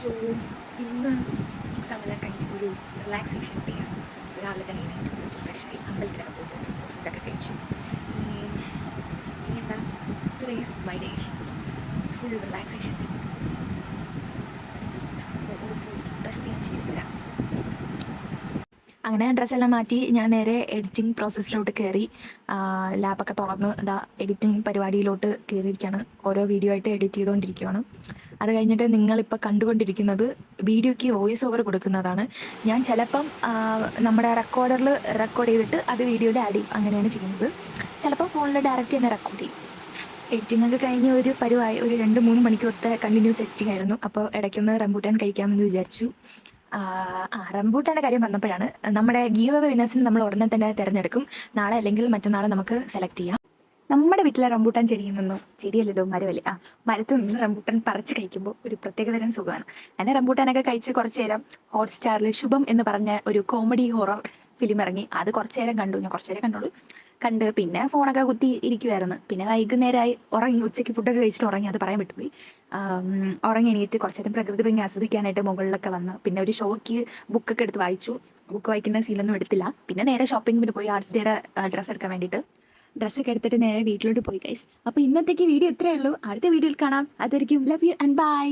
So ഇന്ന് എക്സാമെല്ലാം കഴിഞ്ഞ് ഒരു റിലാക്സേഷൻ ഡേ ആണ്. രാവിലെ തന്നെ എണീറ്റ് കുളിച്ച് ഫ്രഷായി അമ്പലത്തിലൊക്കെ പോകും, ഫുഡൊക്കെ കഴിച്ചു. ഇനി ഇനി എന്താ, today is my day, full relaxation day. ഒരു റെസ്റ്റ് ഞാൻ ചെയ്ത് തരാം. അങ്ങനെ ഡ്രസ്സെല്ലാം മാറ്റി ഞാൻ നേരെ എഡിറ്റിംഗ് പ്രോസസ്സിലോട്ട് കയറി. ലാബൊക്കെ തുറന്ന് ഇതാ എഡിറ്റിംഗ് പരിപാടിയിലോട്ട് കയറിയിരിക്കുകയാണ്. ഓരോ വീഡിയോ ആയിട്ട് എഡിറ്റ് ചെയ്തുകൊണ്ടിരിക്കുകയാണ്. അത് കഴിഞ്ഞിട്ട് നിങ്ങളിപ്പോൾ കണ്ടുകൊണ്ടിരിക്കുന്നത് വീഡിയോയ്ക്ക് വോയിസ് ഓവർ കൊടുക്കുന്നതാണ്. ഞാൻ ചിലപ്പം നമ്മുടെ റെക്കോർഡറിൽ റെക്കോർഡ് ചെയ്തിട്ട് അത് വീഡിയോയിൽ ആഡ് ചെയ്യും, അങ്ങനെയാണ് ചെയ്യുന്നത്. ചിലപ്പോൾ ഫോണിൽ ഡയറക്റ്റ് തന്നെ റെക്കോർഡ് ചെയ്യും. എഡിറ്റിംഗ് ഒക്കെ കഴിഞ്ഞ് ഒരു പരുവായി, ഒരു 2-3 മണിക്കൂറത്തെ കണ്ടിന്യൂസ് എഡിറ്റിംഗ് ആയിരുന്നു. അപ്പോൾ ഇടയ്ക്കൊന്ന് റംബൂട്ടാൻ കഴിക്കാമെന്ന് വിചാരിച്ചു. റംബൂട്ടാൻ്റെ കാര്യം പറഞ്ഞപ്പോഴാണ്, നമ്മുടെ ഗീവ് അവേ വിന്നേഴ്സിന് നമ്മൾ ഉടനെ തന്നെ തിരഞ്ഞെടുക്കും. നാളെ അല്ലെങ്കിൽ മറ്റന്നാൾ നമുക്ക് സെലക്ട് ചെയ്യാം. നമ്മുടെ വീട്ടിലെ റംബൂട്ടാൻ ചെടിയിൽ നിന്നും, ചെടിയല്ലല്ലോ മരമല്ലേ, മരത്തിൽ നിന്ന് റംബൂട്ടാൻ പറിച്ച് കഴിക്കുമ്പോൾ ഒരു പ്രത്യേകതരം സുഖമാണ്. അങ്ങനെ റംബൂട്ടാനൊക്കെ കഴിച്ച് കുറച്ച് നേരം ഹോട്ട്സ്റ്റാറിൽ ശുഭം എന്ന് പറഞ്ഞ ഒരു കോമഡി ഹൊറർ ഫിലിം ഇറങ്ങി. അത് കുറച്ച് നേരം കണ്ടു, ഞാൻ കുറച്ച് നേരം കണ്ടോളൂ. കണ്ട് പിന്നെ ഫോണൊക്കെ കുത്തി ഇരിക്കുമായിരുന്നു. പിന്നെ വൈകുന്നേരമായി ഉറങ്ങി, ഉച്ചയ്ക്ക് ഫുഡൊക്കെ കഴിച്ചിട്ട് ഉറങ്ങി, അത് പറയാൻ വിട്ടുപോയി. ഉറങ്ങി എണീറ്റ് കുറച്ച് നേരം പ്രകൃതി ഭംഗി ആസ്വദിക്കാനായിട്ട് മുകളിലൊക്കെ വന്ന് പിന്നെ ഒരു ഷോയ്ക്ക് ബുക്കൊക്കെ എടുത്ത് വായിച്ചു. ബുക്ക് വായിക്കുന്ന സീലൊന്നും എടുത്തില്ല. പിന്നെ നേരെ ഷോപ്പിങ്ങിന് പോയി, ആർട്സ് ഡേയുടെ ഡ്രസ്സ് എടുക്കാൻ വേണ്ടിയിട്ട്. ഡ്രസ്സൊക്കെ എടുത്തിട്ട് നേരെ വീട്ടിലോട്ട് പോയി ഗൈസ്. അപ്പോൾ ഇന്നത്തേക്ക് വീഡിയോ ഇത്രയേ ഉള്ളൂ. അടുത്ത വീഡിയോയിൽ കാണാം. അതായിരിക്കും. Love you and by.